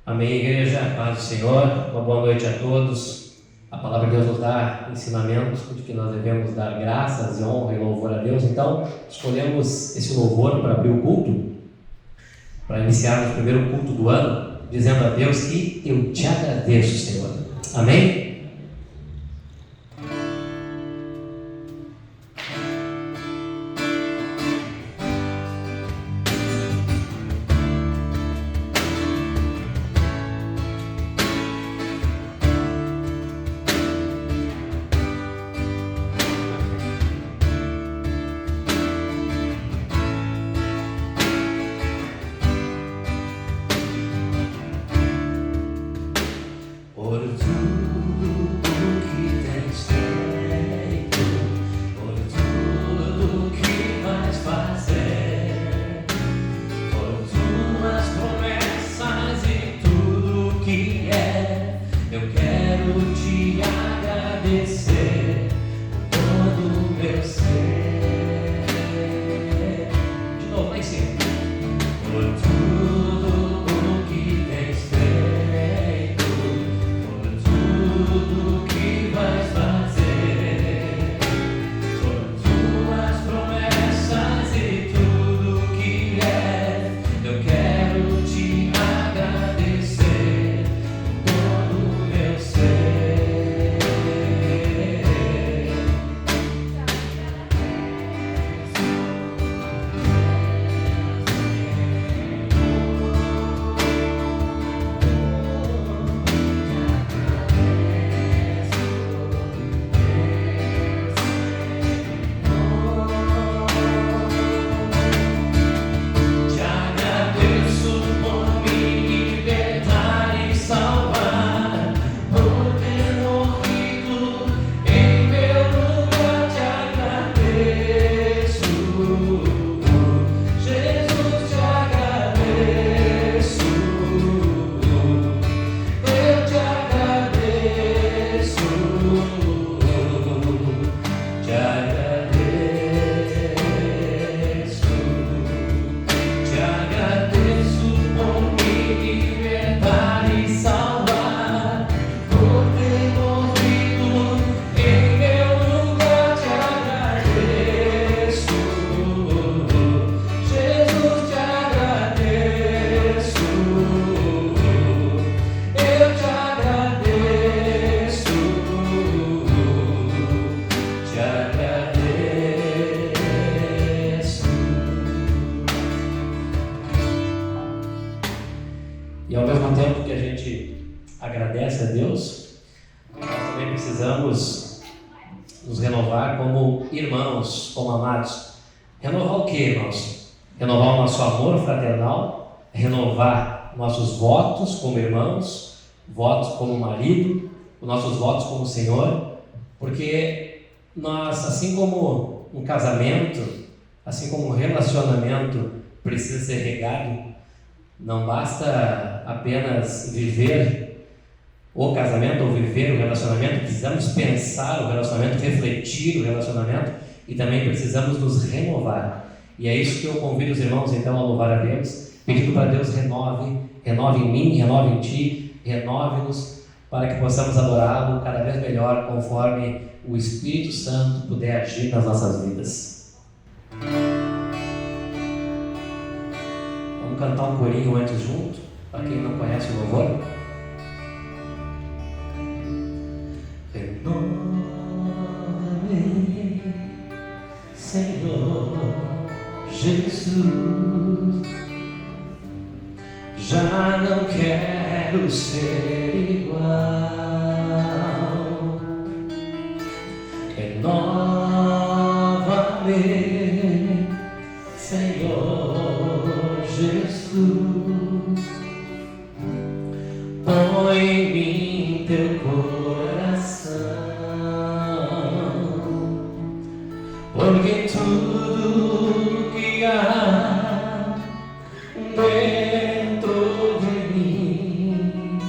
Amém, igreja, paz do Senhor, uma boa noite a todos. A palavra de Deus nos dá ensinamentos de que nós devemos dar graças e honra e louvor a Deus. Então, escolhemos esse louvor para abrir o culto, para iniciarmos o primeiro culto do ano, dizendo a Deus que eu te agradeço, Senhor. Amém? E ao mesmo tempo que a gente agradece a Deus, nós também precisamos nos renovar como irmãos, como amados. Renovar o que, irmãos? Renovar o nosso amor fraternal, renovar nossos votos como irmãos, votos como marido, os nossos votos como Senhor, porque nós, assim como um casamento, assim como um relacionamento precisa ser regado, não basta apenas viver o casamento ou viver o relacionamento, precisamos pensar o relacionamento, refletir o relacionamento e também precisamos nos renovar. E é isso que eu convido os irmãos então a louvar a Deus, pedindo para Deus renove em mim, renove em ti, renove-nos para que possamos adorá-lo cada vez melhor conforme o Espírito Santo puder agir nas nossas vidas. Vamos cantar um corinho antes junto, para quem não conhece o louvor. Renova-me, Senhor Jesus, já não quero ser igual. Renova-me, Senhor Jesus, põe em mim teu coração, porque tudo que há dentro de mim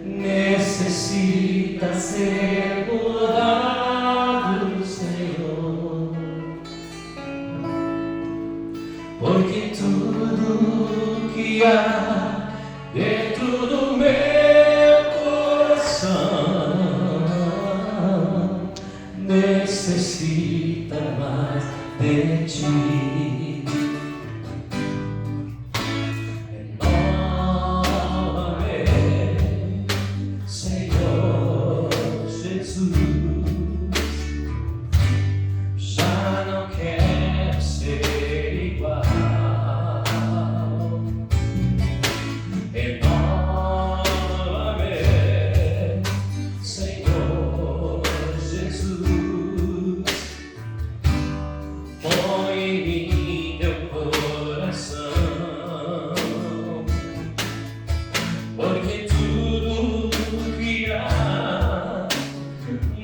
necessita ser mudado, Senhor, porque tudo que há dentro do meu coração, necessita mais de ti. Renova-me, Senhor Jesus. Já não quero ser igual. Renova-me, Senhor Jesus. Põe em mim teu coração, porque tudo que há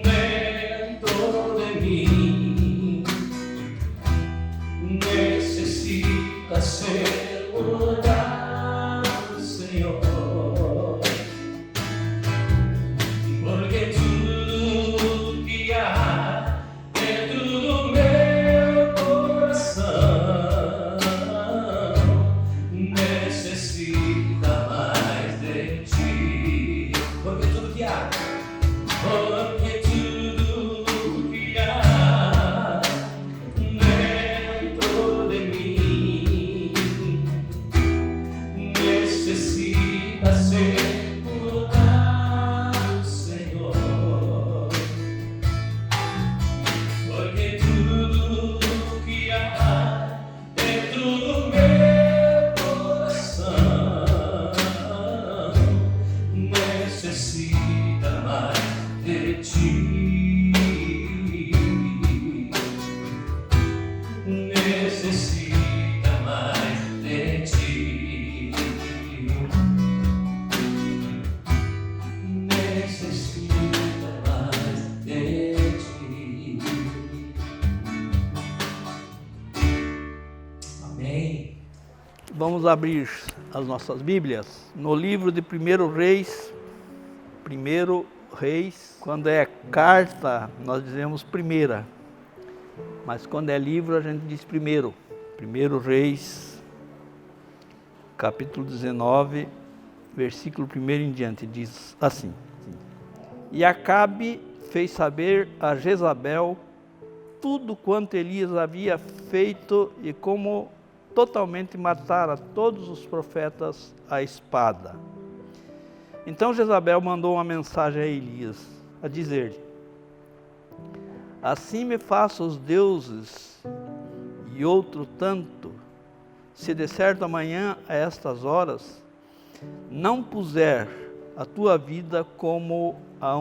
dentro de mim necessita ser mudado, Senhor, porque tudo que há dentro do meu coração necessita mais de ti. Porque tudo que há, porque tudo que há dentro de mim necessita ser mudado, Senhor. Porque tudo que há dentro do meu coração necessita mais de ti. Necessita mais de ti. Necessita mais de ti. Amém. Vamos abrir as nossas Bíblias no livro de 1 Reis. 1 Reis, quando é carta, nós dizemos primeira, mas quando é livro, a gente diz primeiro. 1 Reis, capítulo 19, versículo 1 em diante, diz assim: E Acabe fez saber a Jezabel tudo quanto Elias havia feito e como totalmente matara todos os profetas à espada. Então Jezabel mandou uma mensagem a Elias, a dizer-lhe: Assim me façam os deuses e outro tanto, se de certo amanhã a estas horas não puser a tua vida como a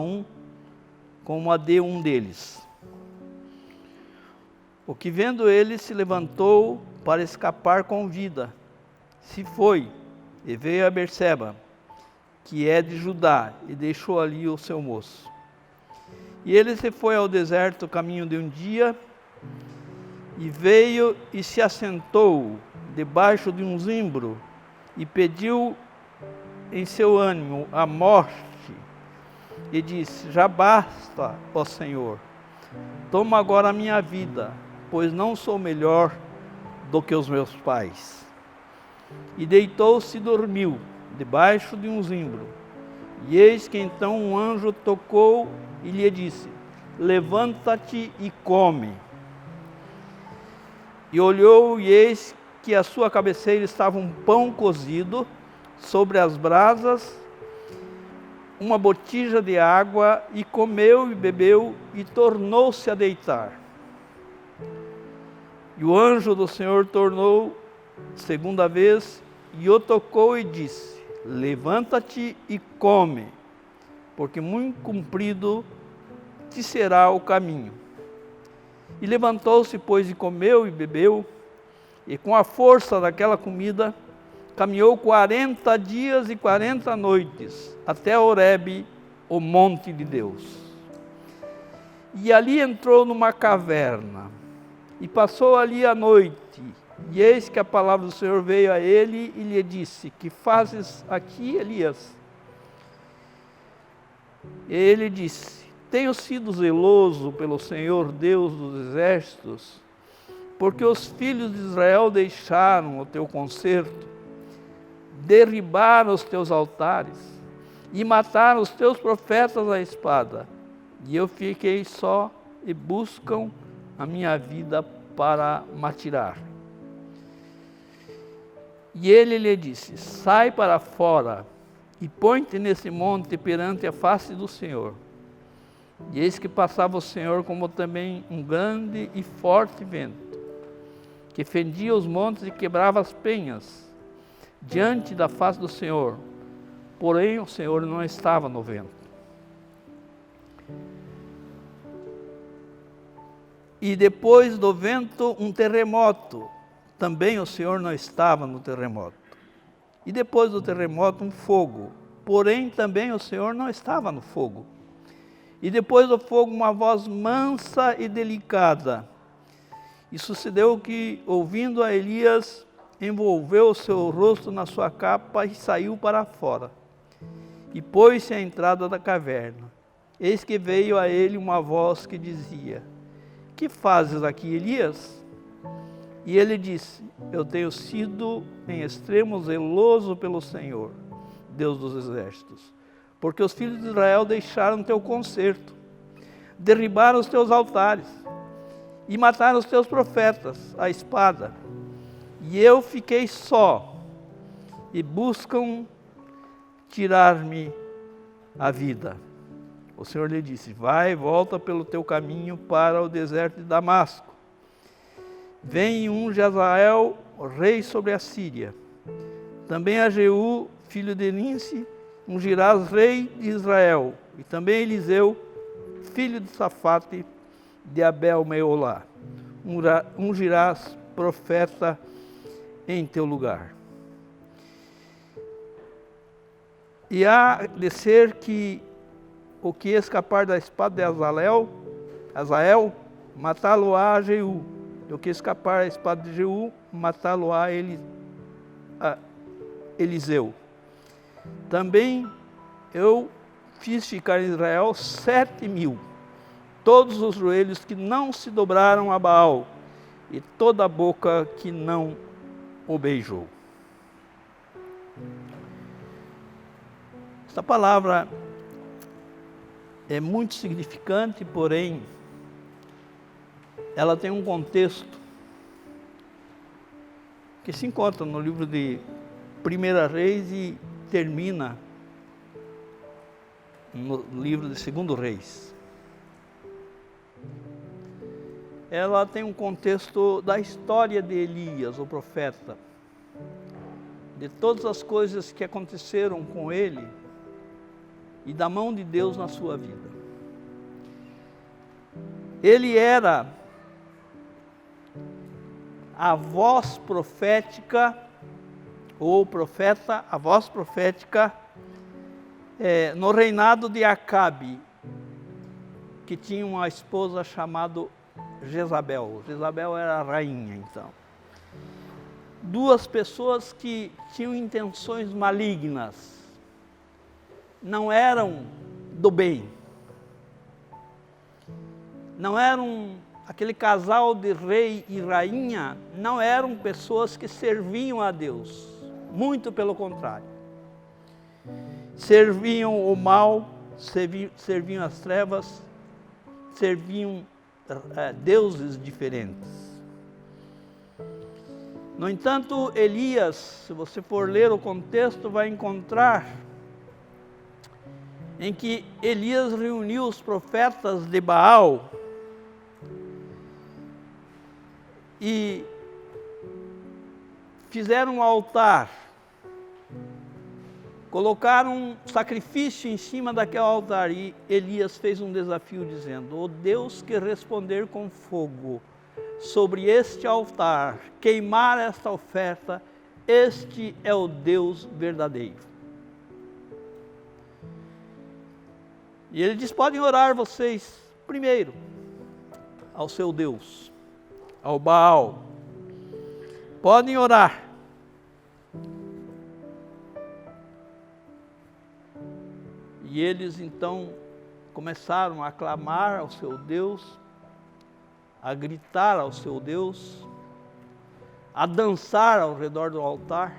de um deles. O que vendo ele se levantou para escapar com vida, se foi e veio a Berseba, que é de Judá, e deixou ali o seu moço. E ele se foi ao deserto caminho de um dia, e veio e se assentou debaixo de um zimbro, e pediu em seu ânimo a morte, e disse: Já basta, ó Senhor, toma agora a minha vida, pois não sou melhor do que os meus pais. E deitou-se e dormiu, debaixo de um zimbro. E eis que então um anjo tocou e lhe disse: Levanta-te e come. E olhou, e eis que à sua cabeceira estava um pão cozido sobre as brasas, uma botija de água, e comeu e bebeu, e tornou-se a deitar. E o anjo do Senhor tornou segunda vez, e o tocou e disse: Levanta-te e come, porque muito comprido te será o caminho. E levantou-se, pois, e comeu e bebeu, e com a força daquela comida, caminhou 40 dias e 40 noites, até Horebe, o monte de Deus. E ali entrou numa caverna, e passou ali a noite. E eis que a palavra do Senhor veio a ele e lhe disse: Que fazes aqui, Elias? E ele disse: Tenho sido zeloso pelo Senhor Deus dos exércitos, porque os filhos de Israel deixaram o teu concerto, derribaram os teus altares e mataram os teus profetas à espada. E eu fiquei só e buscam a minha vida para me atirar. E ele lhe disse: sai para fora e põe-te nesse monte perante a face do Senhor. E eis que passava o Senhor como também um grande e forte vento, que fendia os montes e quebrava as penhas, diante da face do Senhor. Porém o Senhor não estava no vento. E depois do vento um terremoto. Também o Senhor não estava no terremoto. E depois do terremoto um fogo. Porém também o Senhor não estava no fogo. E depois do fogo uma voz mansa e delicada. E sucedeu que, ouvindo a Elias, envolveu o seu rosto na sua capa e saiu para fora. E pôs-se à entrada da caverna. Eis que veio a ele uma voz que dizia: que fazes aqui, Elias? E ele disse: eu tenho sido em extremo zeloso pelo Senhor, Deus dos exércitos, porque os filhos de Israel deixaram teu concerto, derribaram os teus altares e mataram os teus profetas à espada. E eu fiquei só e buscam tirar-me a vida. O Senhor lhe disse: vai, volta pelo teu caminho para o deserto de Damasco. Vem unge Azael, rei sobre a Síria. Também a Jeú, filho de Ninsi, ungirás rei de Israel. E também Eliseu, filho de Safate, de Abel-Meolá, ungirás profeta em teu lugar. E há de ser que o que escapar da espada de Azael, matá-lo-á a Jeú. E o que escapar da espada de Jeú, matá-lo-á a Eliseu. Também eu fiz ficar em Israel 7.000, todos os joelhos que não se dobraram a Baal, e toda a boca que não o beijou. Esta palavra é muito significante, porém, ela tem um contexto que se encontra no livro de 1 Reis e termina no livro de 2 Reis. Ela tem um contexto da história de Elias, o profeta, de todas as coisas que aconteceram com ele e da mão de Deus na sua vida. Ele era a voz profética, ou profeta, a voz profética no reinado de Acabe, que tinha uma esposa chamada Jezabel. Jezabel era a rainha, então. Duas pessoas que tinham intenções malignas, não eram do bem, não eram aquele casal de rei e rainha, não eram pessoas que serviam a Deus, muito pelo contrário. Serviam o mal, serviam as trevas, serviam deuses diferentes. No entanto, Elias, se você for ler o contexto, vai encontrar em que Elias reuniu os profetas de Baal e fizeram um altar, colocaram um sacrifício em cima daquele altar, e Elias fez um desafio dizendo: o Deus que responder com fogo sobre este altar, queimar esta oferta, este é o Deus verdadeiro. E ele diz: podem orar vocês primeiro ao seu Deus, ao Baal. Podem orar. E eles então começaram a clamar ao seu Deus, a gritar ao seu Deus, a dançar ao redor do altar.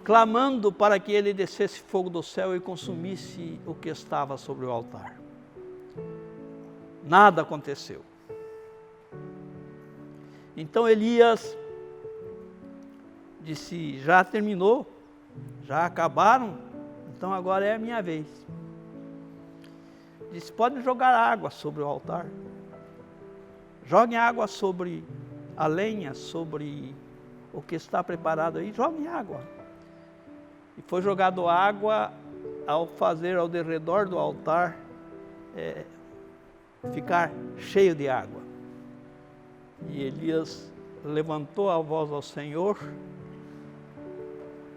clamando para que ele descesse fogo do céu e consumisse o que estava sobre o altar. Nada aconteceu. Então Elias disse: já terminou, já acabaram, então agora é a minha vez. Disse: podem jogar água sobre o altar. Joguem água sobre a lenha, sobre o que está preparado aí, joguem água. E foi jogado água ao fazer ao derredor do altar ficar cheio de água. E Elias levantou a voz ao Senhor,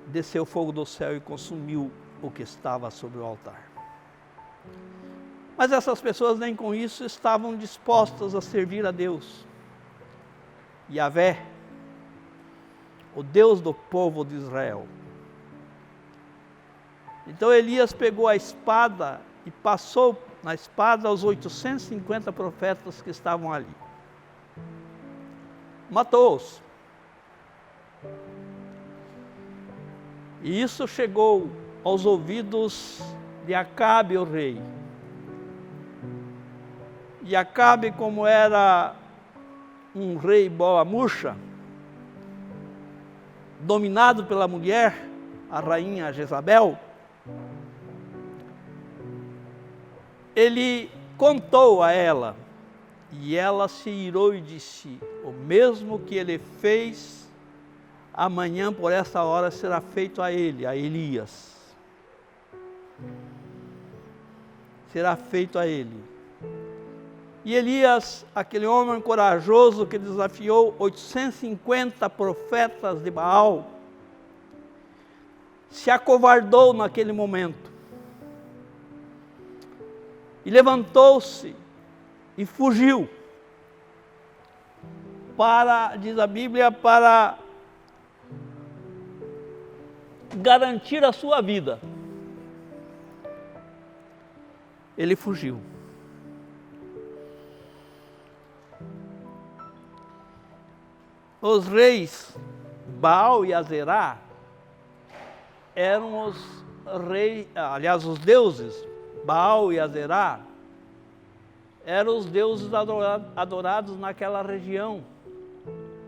desceu fogo do céu e consumiu o que estava sobre o altar. Mas essas pessoas nem com isso estavam dispostas a servir a Deus. Yahvé, o Deus do povo de Israel. Então Elias pegou a espada e passou na espada os 850 profetas que estavam ali. Matou-os. E isso chegou aos ouvidos de Acabe, o rei. E Acabe, como era um rei bola murcha, dominado pela mulher, a rainha Jezabel, ele contou a ela, e ela se irou e disse: o mesmo que ele fez, amanhã por essa hora será feito a ele, a Elias. Será feito a ele. E Elias, aquele homem corajoso que desafiou 850 profetas de Baal, se acovardou naquele momento. E levantou-se e fugiu para, diz a Bíblia, para garantir a sua vida. Ele fugiu. Os reis Baal e Azerá eram os reis, aliás, os deuses Baal e Azerá eram os deuses adorados naquela região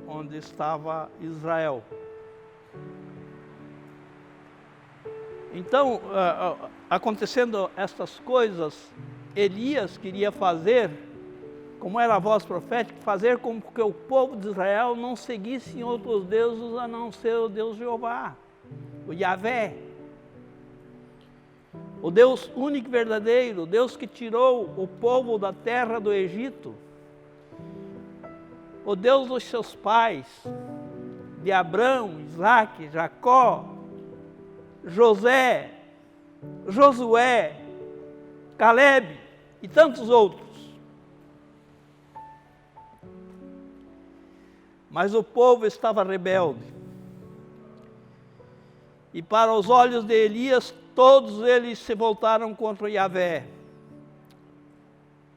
onde estava Israel. Então, acontecendo estas coisas, Elias queria fazer, como era a voz profética, fazer com que o povo de Israel não seguisse outros deuses a não ser o Deus Jeová, o Yahvé. O Deus único e verdadeiro, o Deus que tirou o povo da terra do Egito, o Deus dos seus pais, de Abraão, Isaque, Jacó, José, Josué, Caleb e tantos outros. Mas o povo estava rebelde. E para os olhos de Elias, todos eles se voltaram contra Yahvé.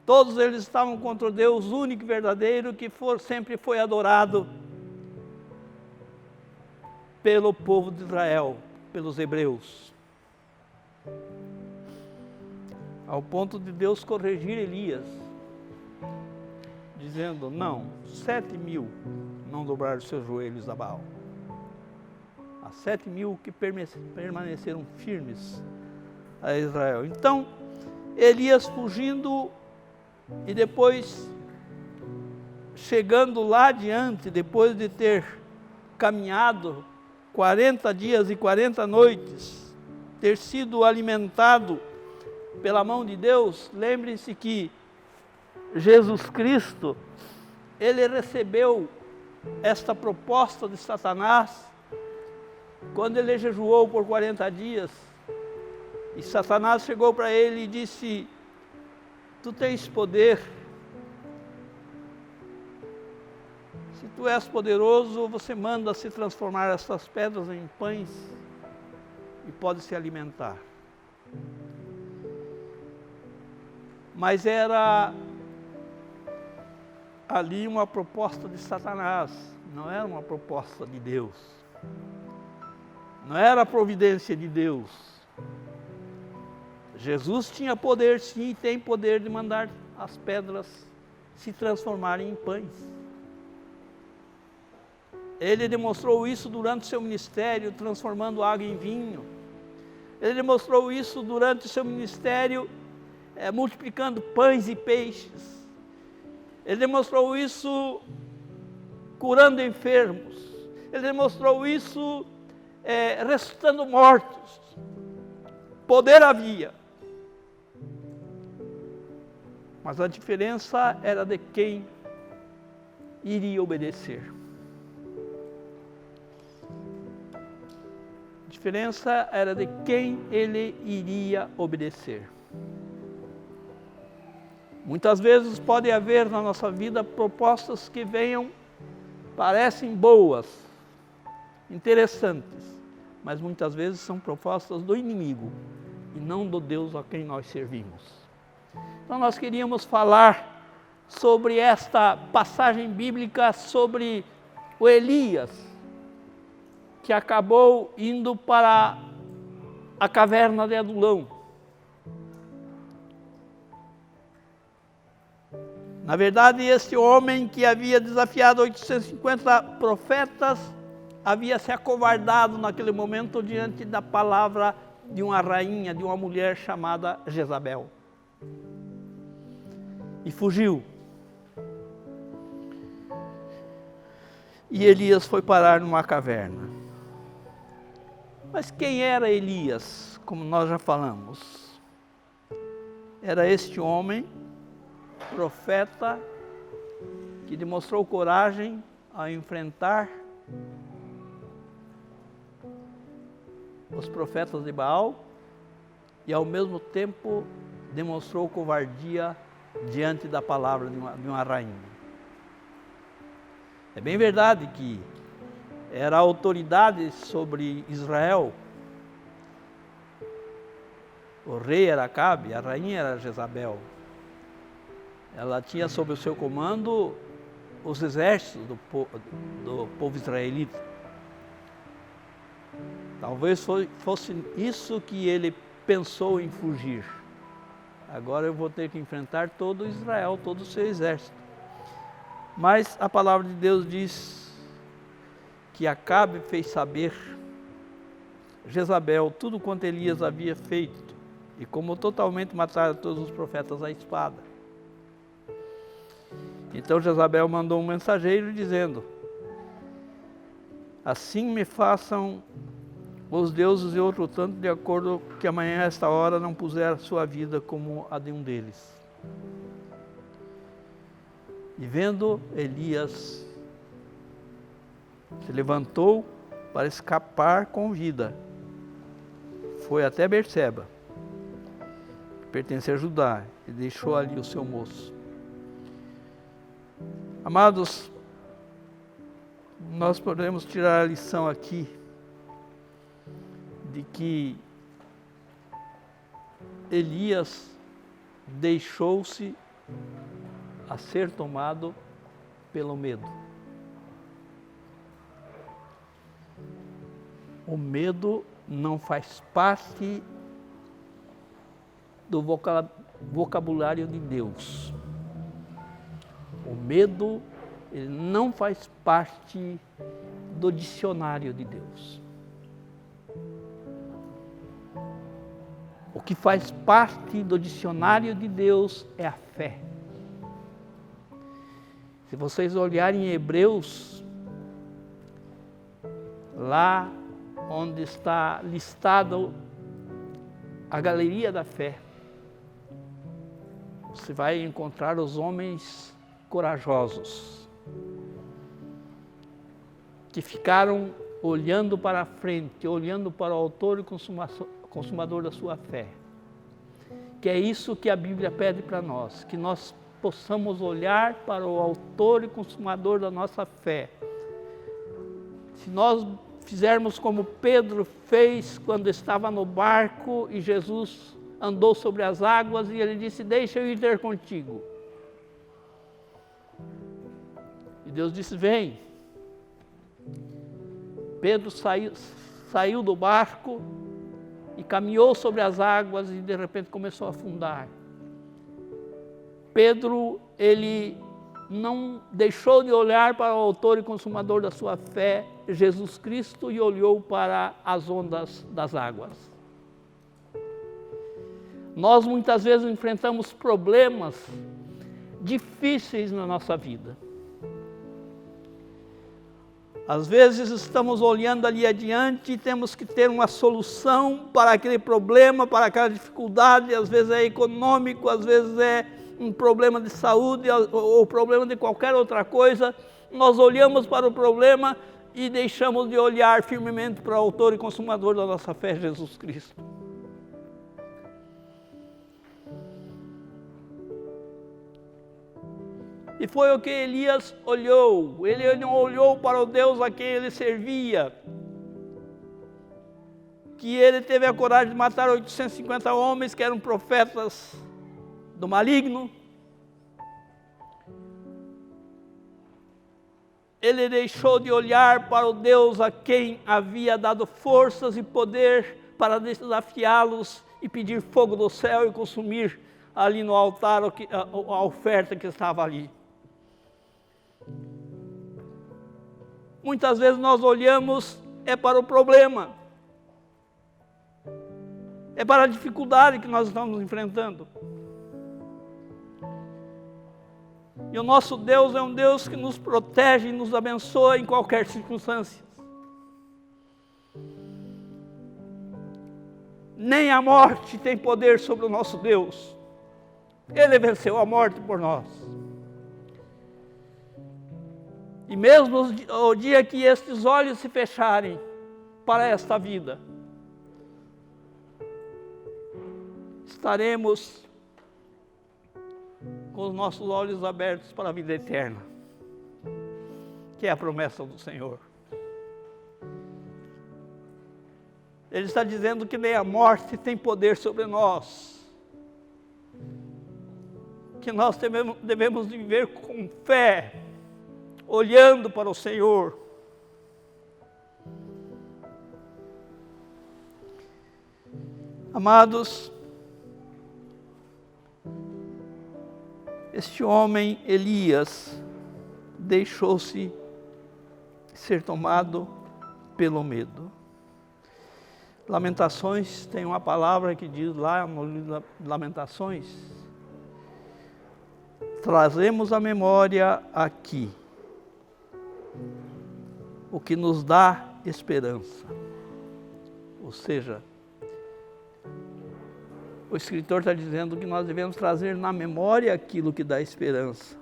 Todos eles estavam contra o Deus único e verdadeiro que sempre foi adorado pelo povo de Israel, pelos hebreus. Ao ponto de Deus corrigir Elias, dizendo: não, 7.000 não dobraram seus joelhos a Baal. Há 7.000 que permaneceram firmes a Israel. Então, Elias fugindo e depois chegando lá adiante, depois de ter caminhado 40 dias e 40 noites, ter sido alimentado pela mão de Deus, lembre-se que Jesus Cristo, ele recebeu esta proposta de Satanás quando ele jejuou por 40 dias, e Satanás chegou para ele e disse: tu tens poder, se tu és poderoso, você manda se transformar essas pedras em pães e pode se alimentar. Mas era ali uma proposta de Satanás, não era uma proposta de Deus. não era a providência de Deus. Jesus tinha poder, sim, e tem poder de mandar as pedras se transformarem em pães. Ele demonstrou isso durante o seu ministério, transformando água em vinho. Ele demonstrou isso durante o seu ministério, multiplicando pães e peixes. Ele demonstrou isso curando enfermos. Ele demonstrou isso ressuscitando mortos. Poder havia. Mas a diferença era de quem iria obedecer. A diferença era de quem ele iria obedecer. Muitas vezes pode haver na nossa vida propostas que venham, parecem boas, interessantes, mas muitas vezes são propostas do inimigo e não do Deus a quem nós servimos. Então nós queríamos falar sobre esta passagem bíblica, sobre o Elias, que acabou indo para a caverna de Adulão. Na verdade, este homem que havia desafiado 850 profetas, havia se acovardado naquele momento diante da palavra de uma rainha, de uma mulher chamada Jezabel. E fugiu. E Elias foi parar numa caverna. Mas quem era Elias? Como nós já falamos. Era este homem, profeta, que demonstrou coragem ao enfrentar os profetas de Baal e ao mesmo tempo demonstrou covardia diante da palavra de uma rainha. É bem verdade que era a autoridade sobre Israel. O rei era Acabe, a rainha era Jezabel. Ela tinha sob o seu comando os exércitos do povo israelita. Talvez fosse isso que ele pensou em fugir. Agora eu vou ter que enfrentar todo Israel, todo o seu exército. Mas a palavra de Deus diz que Acabe fez saber Jezabel tudo quanto Elias havia feito e como totalmente mataram todos os profetas à espada. Então Jezabel mandou um mensageiro dizendo: assim me façam os deuses e outro tanto, de acordo que amanhã a esta hora não puser a sua vida como a de um deles. E vendo Elias, se levantou para escapar com vida. Foi até Berseba, que pertencia a Judá, e deixou ali o seu moço. Amados, nós podemos tirar a lição aqui de que Elias deixou-se a ser tomado pelo medo. O medo não faz parte do vocabulário de Deus. O medo, ele não faz parte do dicionário de Deus. O que faz parte do dicionário de Deus é a fé. Se vocês olharem em Hebreus, lá onde está listado a galeria da fé, você vai encontrar os homens corajosos, que ficaram olhando para a frente, olhando para o autor e consumador da sua fé. Que é isso que a Bíblia pede para nós, que nós possamos olhar para o autor e consumador da nossa fé. Se nós fizermos como Pedro fez quando estava no barco e Jesus andou sobre as águas e ele disse: deixa eu ir ter contigo. E Deus disse: vem. Pedro saiu do barco e caminhou sobre as águas e de repente começou a afundar. Pedro, ele não deixou de olhar para o autor e consumador da sua fé, Jesus Cristo, e olhou para as ondas das águas. Nós muitas vezes enfrentamos problemas difíceis na nossa vida. Às vezes estamos olhando ali adiante e temos que ter uma solução para aquele problema, para aquela dificuldade, às vezes é econômico, às vezes é um problema de saúde ou problema de qualquer outra coisa. Nós olhamos para o problema e deixamos de olhar firmemente para o autor e consumador da nossa fé, Jesus Cristo. E foi o que Elias olhou. Ele não olhou para o Deus a quem ele servia, que ele teve a coragem de matar 850 homens que eram profetas do maligno. Ele deixou de olhar para o Deus a quem havia dado forças e poder para desafiá-los e pedir fogo do céu e consumir ali no altar a oferta que estava ali. Muitas vezes nós olhamos para o problema, para a dificuldade que nós estamos enfrentando. E o nosso Deus é um Deus que nos protege e nos abençoa em qualquer circunstância. Nem a morte tem poder sobre o nosso Deus. Ele venceu a morte por nós. E mesmo o dia que estes olhos se fecharem para esta vida, estaremos com os nossos olhos abertos para a vida eterna, que é a promessa do Senhor. Ele está dizendo que nem a morte tem poder sobre nós, que nós devemos viver com fé, olhando para o Senhor. Amados, este homem, Elias, deixou-se ser tomado pelo medo. Lamentações tem uma palavra que diz lá no livro de Lamentações: trazemos à memória aqui o que nos dá esperança. Ou seja, o escritor está dizendo que nós devemos trazer na memória aquilo que dá esperança.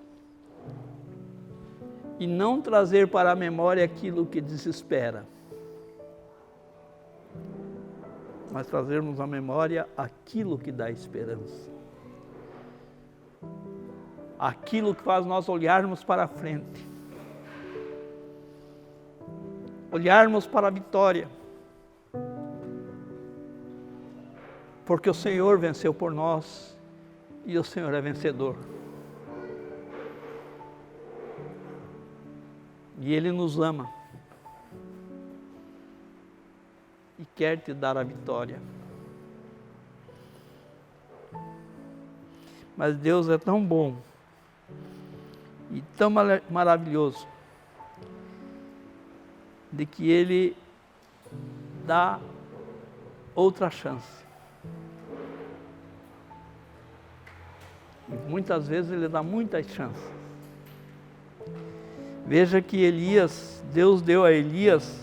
E não trazer para a memória aquilo que desespera. Mas trazermos à memória aquilo que dá esperança. Aquilo que faz nós olharmos para a frente. Olharmos para a vitória. Porque o Senhor venceu por nós e o Senhor é vencedor. E Ele nos ama e quer te dar a vitória. Mas Deus é tão bom e tão maravilhoso, de que Ele dá outra chance. E muitas vezes Ele dá muitas chances. Veja que Deus deu a Elias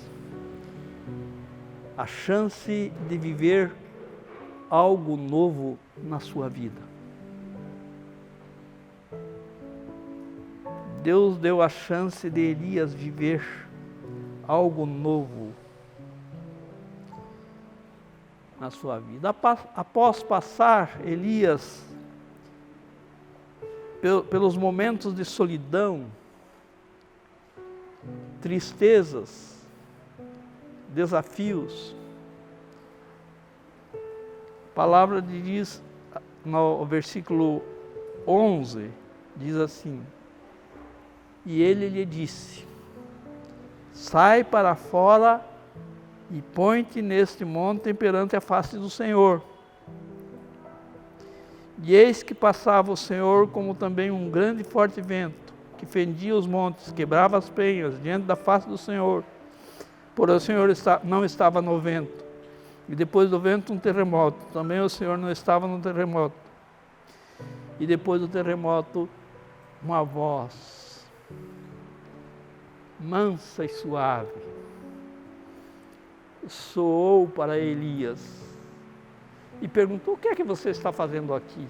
a chance de viver algo novo na sua vida. Deus deu a chance de Elias viver algo novo na sua vida. Após passar Elias pelos momentos de solidão, tristezas, desafios, a palavra diz no versículo 11, diz assim: e ele lhe disse: sai para fora e põe-te neste monte perante a face do Senhor. E eis que passava o Senhor como também um grande e forte vento, que fendia os montes, quebrava as penhas diante da face do Senhor. Porém o Senhor não estava no vento. E depois do vento um terremoto. Também o Senhor não estava no terremoto. E depois do terremoto, uma voz mansa e suave soou para Elias e perguntou: o que é que você está fazendo aqui?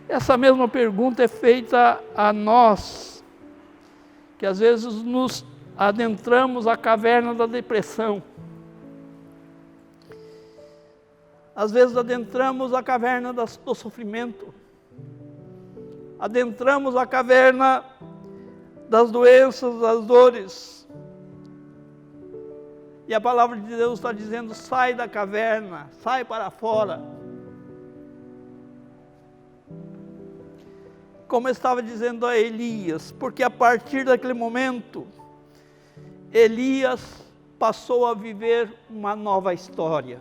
Essa mesma pergunta é feita a nós, que às vezes nos adentramos à caverna da depressão. Às vezes adentramos a caverna do sofrimento. Adentramos a caverna das doenças, das dores. E a palavra de Deus está dizendo: sai da caverna, sai para fora. Como eu estava dizendo a Elias, porque a partir daquele momento, Elias passou a viver uma nova história.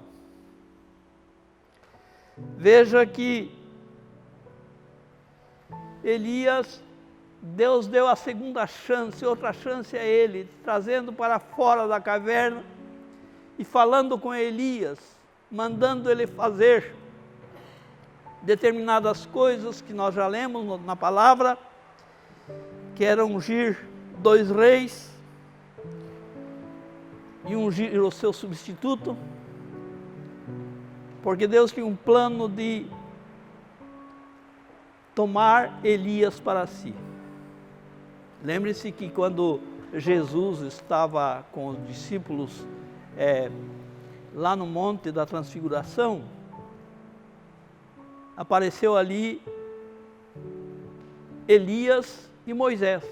Veja que Elias, Deus deu a segunda chance, outra chance a ele, trazendo para fora da caverna e falando com Elias, mandando ele fazer determinadas coisas que nós já lemos na palavra, que era ungir 2 reis e ungir o seu substituto, porque Deus tinha um plano de tomar Elias para si. Lembre-se que quando Jesus estava com os discípulos lá no Monte da Transfiguração, apareceu ali Elias e Moisés.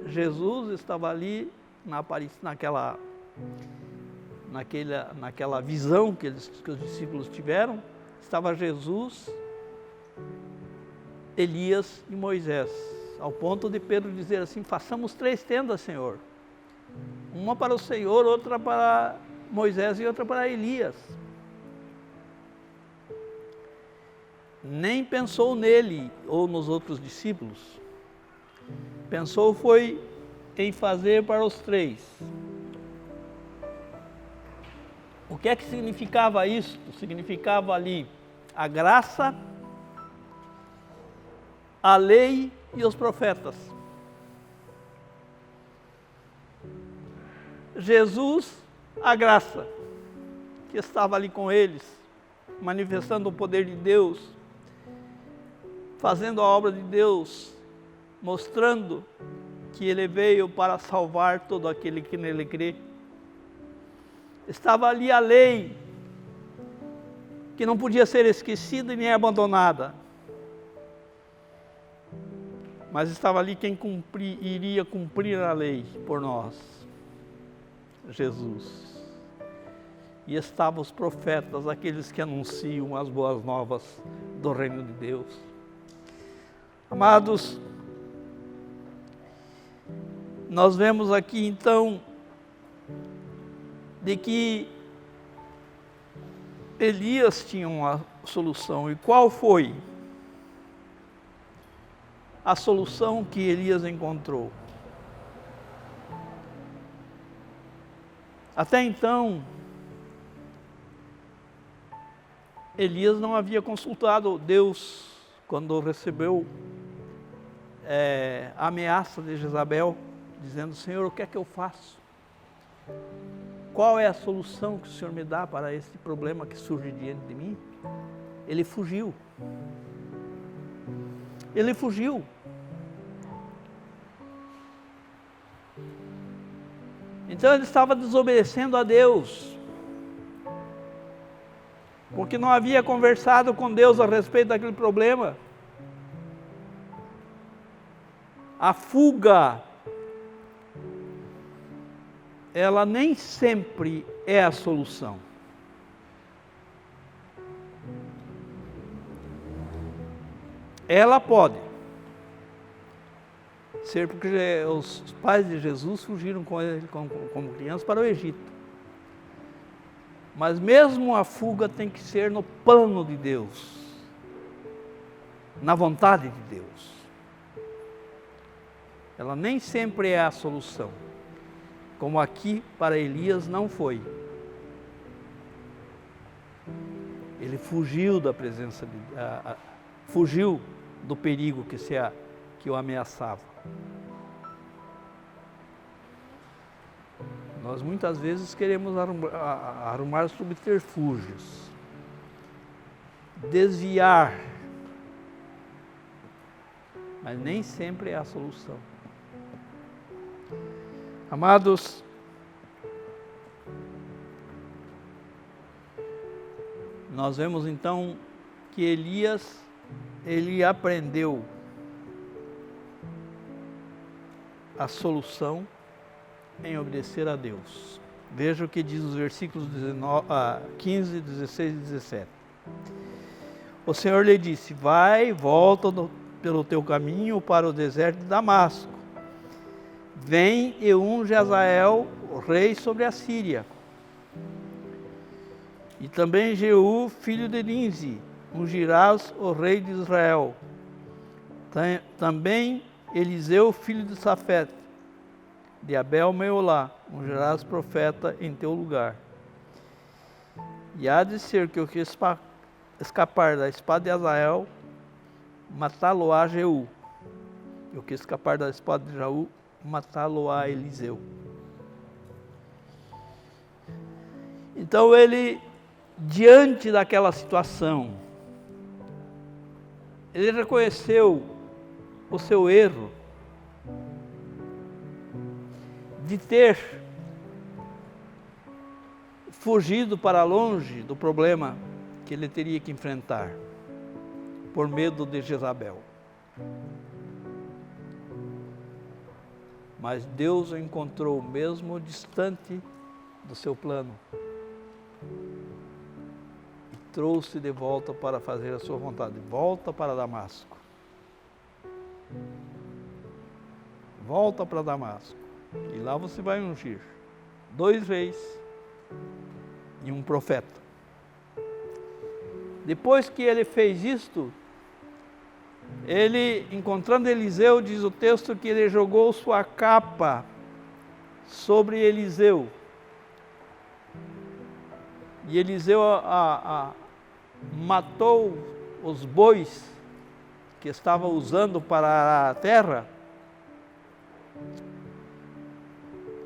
Jesus estava ali naquela visão que os discípulos tiveram. Estava Jesus, Elias e Moisés, ao ponto de Pedro dizer assim: façamos 3 tendas, Senhor, uma para o Senhor, outra para Moisés e outra para Elias. Nem pensou nele ou nos outros discípulos, pensou foi em fazer para os 3. O que é que significava isso? Significava ali a graça, a lei e os profetas. Jesus, a graça, que estava ali com eles, manifestando o poder de Deus, fazendo a obra de Deus, mostrando que Ele veio para salvar todo aquele que nele crê. Estava ali a lei, que não podia ser esquecida e nem abandonada. Mas estava ali quem iria cumprir a lei por nós, Jesus. E estavam os profetas, aqueles que anunciam as boas novas do reino de Deus. Amados, nós vemos aqui então de que Elias tinha uma solução. E qual foi a solução que Elias encontrou? Até então, Elias não havia consultado Deus quando recebeu a ameaça de Jezabel, dizendo: Senhor, o que é que eu faço? Qual é a solução que o Senhor me dá para esse problema que surge diante de mim? Ele fugiu. Ele fugiu. Então ele estava desobedecendo a Deus, porque não havia conversado com Deus a respeito daquele problema. A fuga, ela nem sempre é a solução. Ela pode, ser porque os pais de Jesus fugiram com ele como criança para o Egito. Mas mesmo a fuga tem que ser no plano de Deus, na vontade de Deus. Ela nem sempre é a solução, como aqui para Elias não foi. Ele fugiu da presença fugiu do perigo que o ameaçava. Nós muitas vezes queremos arrumar subterfúgios, desviar, mas nem sempre é a solução. Amados, nós vemos então que Elias, ele aprendeu a solução em obedecer a Deus. Veja o que diz os versículos 15, 16 e 17. O Senhor lhe disse: vai, volta pelo teu caminho para o deserto de Damasco. Vem e unge Azael, o rei sobre a Síria. E também Jeú, filho de Ninzi, ungirás o rei de Israel. Também Eliseu, filho de Safete, de Abel Meolá, ungirás profeta em teu lugar. E há de ser que o que escapar da espada de Azael, matá-lo-á Jeú. E o que escapar da espada de Jeú, matá-lo-á Eliseu. Então ele, diante daquela situação, ele reconheceu o seu erro de ter fugido para longe do problema que ele teria que enfrentar, por medo de Jezabel. Mas Deus o encontrou mesmo distante do seu plano e trouxe de volta para fazer a sua vontade. Volta para Damasco. Volta para Damasco. E lá você vai ungir 2 reis e um profeta. Depois que ele fez isto, ele, encontrando Eliseu, diz o texto que ele jogou sua capa sobre Eliseu. E Eliseu matou os bois que estava usando para a terra,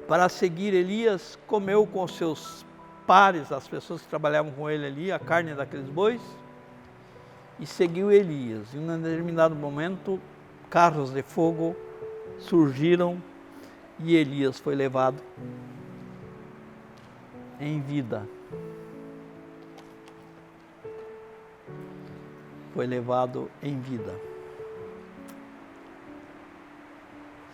para seguir Elias. Comeu com seus pares, as pessoas que trabalhavam com ele ali, a carne daqueles bois, e seguiu Elias. E em um determinado momento, carros de fogo surgiram e Elias foi levado em vida. Foi levado em vida.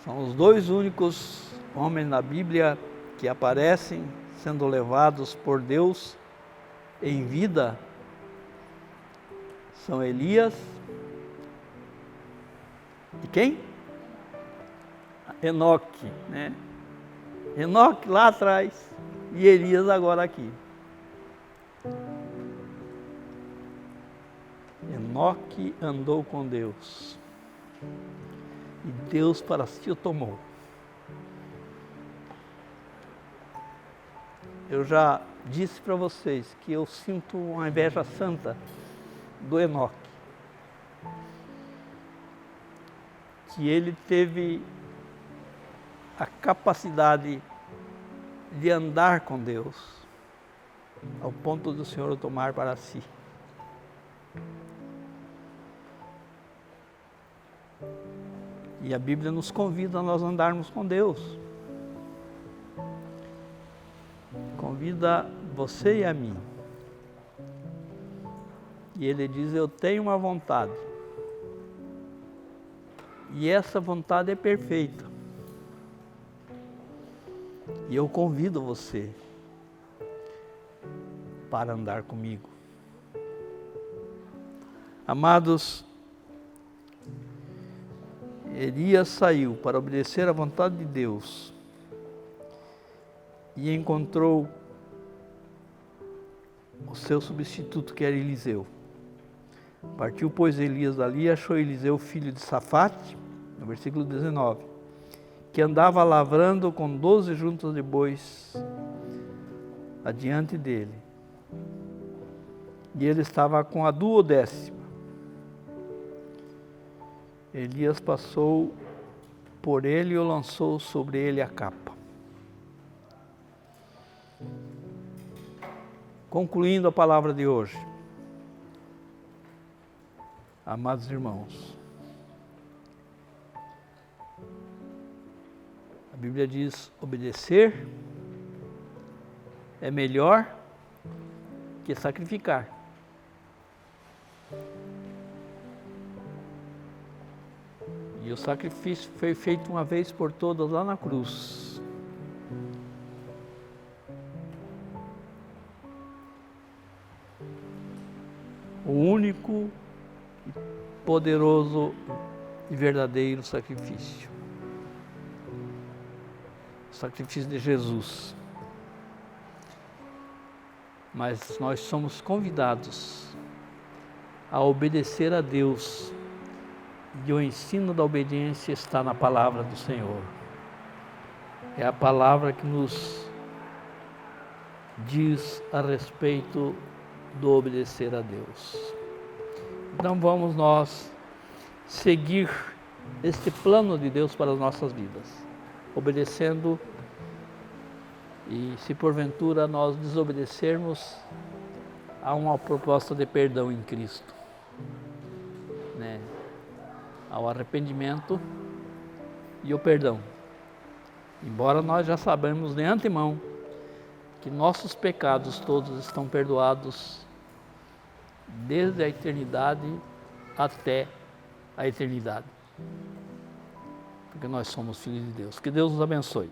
São os 2 únicos homens na Bíblia que aparecem sendo levados por Deus em vida. São Elias e quem? Enoque, né? Enoque lá atrás e Elias agora aqui. Enoque andou com Deus e Deus para si o tomou. Eu já disse para vocês que eu sinto uma inveja santa do Enoque, que ele teve a capacidade de andar com Deus ao ponto do Senhor o tomar para si. E a Bíblia nos convida a nós andarmos com Deus. Convida você e a mim. E ele diz: eu tenho uma vontade. E essa vontade é perfeita. E eu convido você para andar comigo. Amados, Elias saiu para obedecer à vontade de Deus e encontrou o seu substituto, que era Eliseu. Partiu, pois, Elias dali e achou Eliseu, filho de Safate, no versículo 19, que andava lavrando com 12 juntas de bois adiante dele. E ele estava com a 12ª. Elias passou por ele e lançou sobre ele a capa. Concluindo a palavra de hoje, amados irmãos, a Bíblia diz: obedecer é melhor que sacrificar. E o sacrifício foi feito uma vez por todas lá na cruz. O único, poderoso e verdadeiro sacrifício. O sacrifício de Jesus. Mas nós somos convidados a obedecer a Deus. E o ensino da obediência está na palavra do Senhor. É a palavra que nos diz a respeito do obedecer a Deus. Então vamos nós seguir este plano de Deus para as nossas vidas, obedecendo, e se porventura nós desobedecermos, há uma proposta de perdão em Cristo, né? Ao arrependimento e o perdão. Embora nós já sabemos de antemão que nossos pecados todos estão perdoados desde a eternidade até a eternidade. Porque nós somos filhos de Deus. Que Deus nos abençoe.